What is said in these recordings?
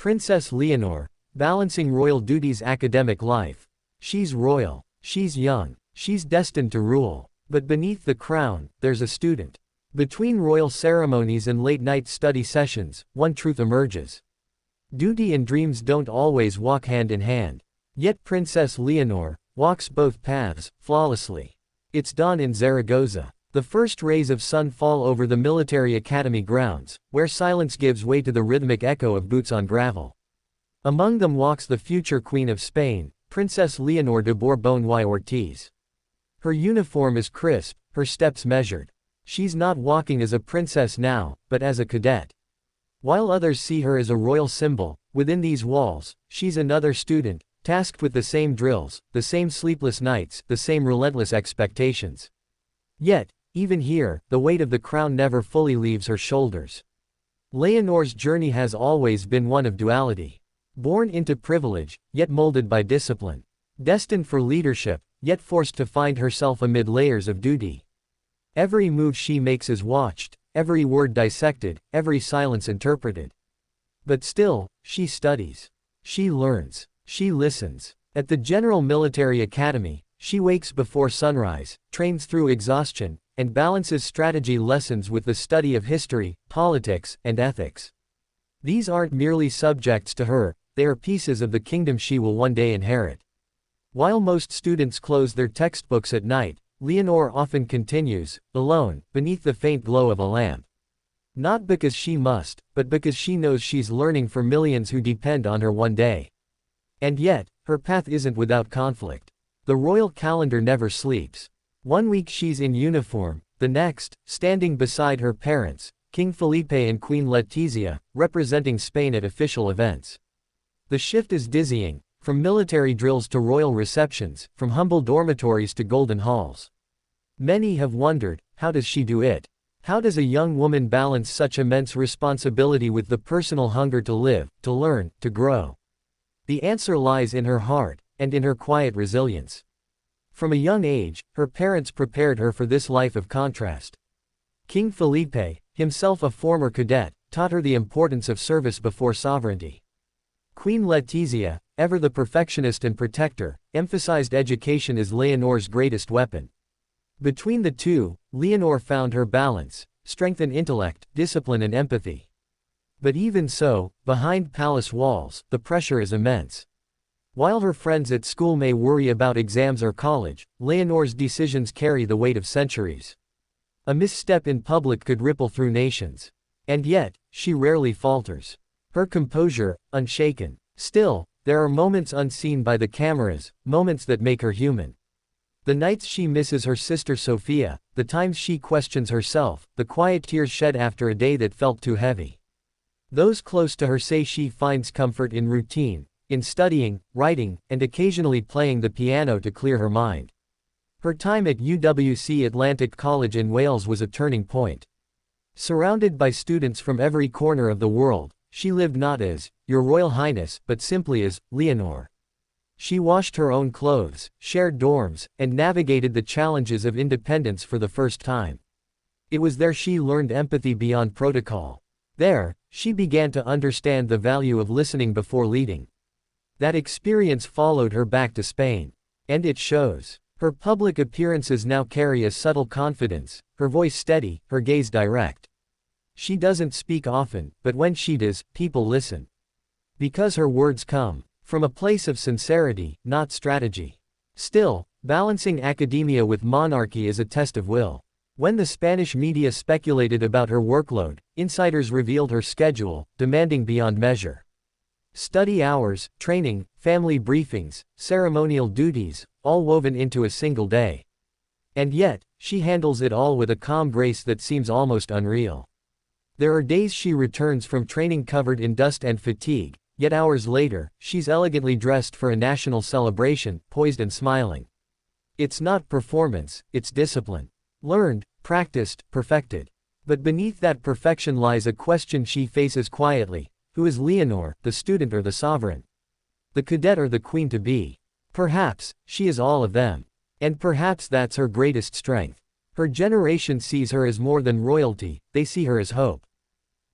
Princess Leonor, balancing royal duties academic life. She's royal. She's young. She's destined to rule. But beneath the crown, there's a student. Between royal ceremonies and late-night study sessions, one truth emerges. Duty and dreams don't always walk hand in hand. Yet Princess Leonor walks both paths, flawlessly. It's dawn in Zaragoza. The first rays of sun fall over the military academy grounds, where silence gives way to the rhythmic echo of boots on gravel. Among them walks the future Queen of Spain, Princess Leonor de Borbón y Ortiz. Her uniform is crisp, her steps measured. She's not walking as a princess now, but as a cadet. While others see her as a royal symbol, within these walls, she's another student, tasked with the same drills, the same sleepless nights, the same relentless expectations. Yet, even here, the weight of the crown never fully leaves her shoulders. Leonor's journey has always been one of duality. Born into privilege, yet molded by discipline. Destined for leadership, yet forced to find herself amid layers of duty. Every move she makes is watched, every word dissected, every silence interpreted. But still, she studies. She learns. She listens. At the General Military Academy, she wakes before sunrise, trains through exhaustion, and balances strategy lessons with the study of history, politics, and ethics. These aren't merely subjects to her, they are pieces of the kingdom she will one day inherit. While most students close their textbooks at night, Leonor often continues, alone, beneath the faint glow of a lamp. Not because she must, but because she knows she's learning for millions who depend on her one day. And yet, her path isn't without conflict. The royal calendar never sleeps. One week she's in uniform, the next, standing beside her parents, King Felipe and Queen Letizia, representing Spain at official events. The shift is dizzying, from military drills to royal receptions, from humble dormitories to golden halls. Many have wondered, how does she do it? How does a young woman balance such immense responsibility with the personal hunger to live, to learn, to grow? The answer lies in her heart, and in her quiet resilience. From a young age, her parents prepared her for this life of contrast. King Felipe, himself a former cadet, taught her the importance of service before sovereignty. Queen Letizia, ever the perfectionist and protector, emphasized education as Leonor's greatest weapon. Between the two, Leonor found her balance, strength and intellect, discipline and empathy. But even so, behind palace walls, the pressure is immense. While her friends at school may worry about exams or college, Leonor's decisions carry the weight of centuries. A misstep in public could ripple through nations. And yet, she rarely falters. Her composure, unshaken. Still, there are moments unseen by the cameras, moments that make her human. The nights she misses her sister Sophia, the times she questions herself, the quiet tears shed after a day that felt too heavy. Those close to her say she finds comfort in routine, in studying, writing, and occasionally playing the piano to clear her mind. Her time at UWC Atlantic College in Wales was a turning point. Surrounded by students from every corner of the world, she lived not as, Your Royal Highness, but simply as, Leonor. She washed her own clothes, shared dorms, and navigated the challenges of independence for the first time. It was there she learned empathy beyond protocol. There, she began to understand the value of listening before leading. That experience followed her back to Spain. And it shows. Her public appearances now carry a subtle confidence, her voice steady, her gaze direct. She doesn't speak often, but when she does, people listen. Because her words come from a place of sincerity, not strategy. Still, balancing academia with monarchy is a test of will. When the Spanish media speculated about her workload, insiders revealed her schedule, demanding beyond measure. Study hours, training, family briefings, ceremonial duties, all woven into a single day. And yet, she handles it all with a calm grace that seems almost unreal. There are days she returns from training covered in dust and fatigue, yet hours later, she's elegantly dressed for a national celebration, poised and smiling. It's not performance, it's discipline. Learned, practiced, perfected. But beneath that perfection lies a question she faces quietly. Who is Leonor, the student or the sovereign? The cadet or the queen-to-be? Perhaps, she is all of them. And perhaps that's her greatest strength. Her generation sees her as more than royalty, they see her as hope.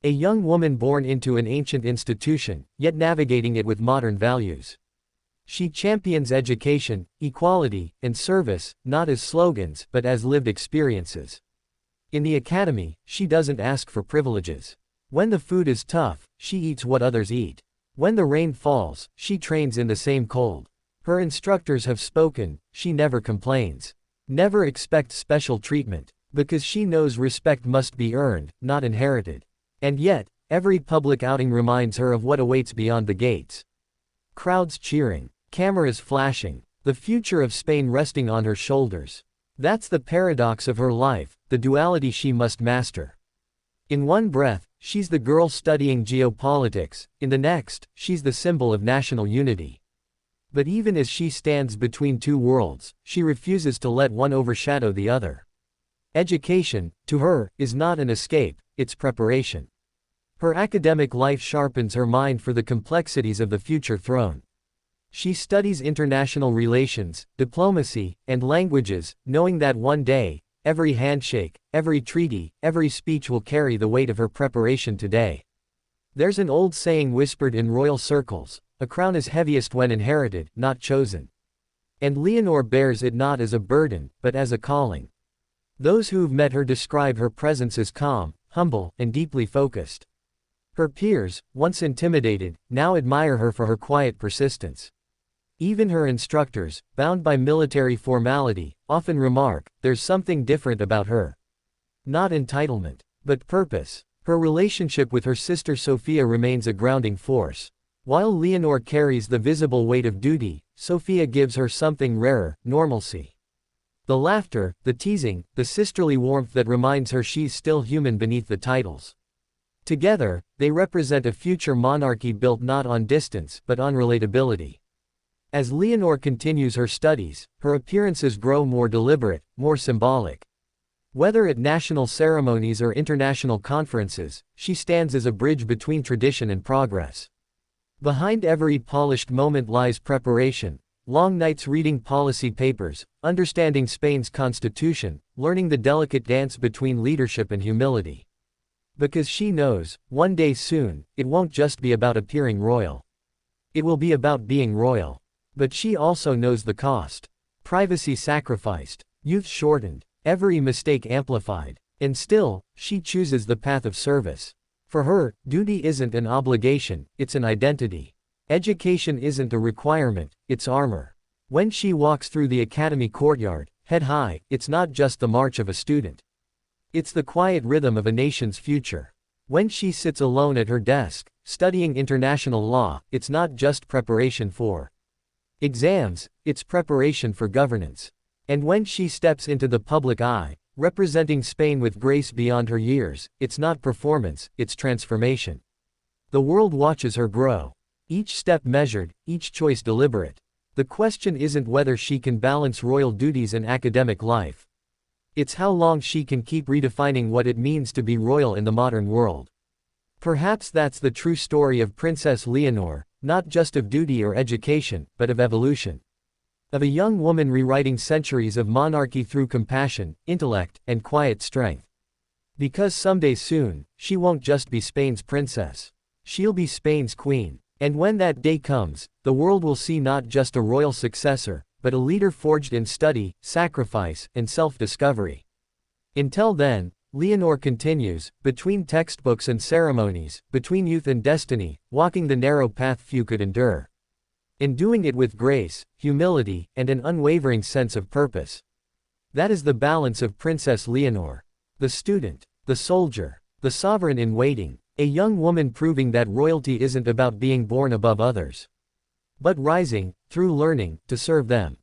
A young woman born into an ancient institution, yet navigating it with modern values. She champions education, equality, and service, not as slogans but as lived experiences. In the academy, she doesn't ask for privileges. When the food is tough, she eats what others eat. When the rain falls, she trains in the same cold. Her instructors have spoken, she never complains. Never expects special treatment, because she knows respect must be earned, not inherited. And yet, every public outing reminds her of what awaits beyond the gates. Crowds cheering, cameras flashing, the future of Spain resting on her shoulders. That's the paradox of her life, the duality she must master. In one breath, she's the girl studying geopolitics, in the next, she's the symbol of national unity. But even as she stands between two worlds, she refuses to let one overshadow the other. Education, to her, is not an escape, it's preparation. Her academic life sharpens her mind for the complexities of the future throne. She studies international relations, diplomacy, and languages, knowing that one day, every handshake, every treaty, every speech will carry the weight of her preparation today. There's an old saying whispered in royal circles: a crown is heaviest when inherited, not chosen. And Leonor bears it not as a burden, but as a calling. Those who've met her describe her presence as calm, humble, and deeply focused. Her peers, once intimidated, now admire her for her quiet persistence. Even her instructors, bound by military formality, often remark, there's something different about her. Not entitlement, but purpose. Her relationship with her sister Sophia remains a grounding force. While Leonor carries the visible weight of duty, Sophia gives her something rarer, normalcy. The laughter, the teasing, the sisterly warmth that reminds her she's still human beneath the titles. Together, they represent a future monarchy built not on distance, but on relatability. As Leonor continues her studies, her appearances grow more deliberate, more symbolic. Whether at national ceremonies or international conferences, she stands as a bridge between tradition and progress. Behind every polished moment lies preparation, long nights reading policy papers, understanding Spain's constitution, learning the delicate dance between leadership and humility. Because she knows, one day soon, it won't just be about appearing royal. It will be about being royal. But she also knows the cost. Privacy sacrificed, youth shortened, every mistake amplified. And still, she chooses the path of service. For her, duty isn't an obligation, it's an identity. Education isn't a requirement, it's armor. When she walks through the academy courtyard, head high, it's not just the march of a student. It's the quiet rhythm of a nation's future. When she sits alone at her desk, studying international law, it's not just preparation for exams, it's preparation for governance. And when she steps into the public eye, representing Spain with grace beyond her years, it's not performance, it's transformation. The world watches her grow. Each step measured, each choice deliberate. The question isn't whether she can balance royal duties and academic life. It's how long she can keep redefining what it means to be royal in the modern world. Perhaps that's the true story of Princess Leonor, not just of duty or education, but of evolution. Of a young woman rewriting centuries of monarchy through compassion, intellect, and quiet strength. Because someday soon, she won't just be Spain's princess. She'll be Spain's queen. And when that day comes, the world will see not just a royal successor, but a leader forged in study, sacrifice, and self-discovery. Until then, Leonor continues, between textbooks and ceremonies, between youth and destiny, walking the narrow path few could endure. And doing it with grace, humility, and an unwavering sense of purpose. That is the balance of Princess Leonor. The student, the soldier, the sovereign in waiting, a young woman proving that royalty isn't about being born above others, but rising, through learning, to serve them.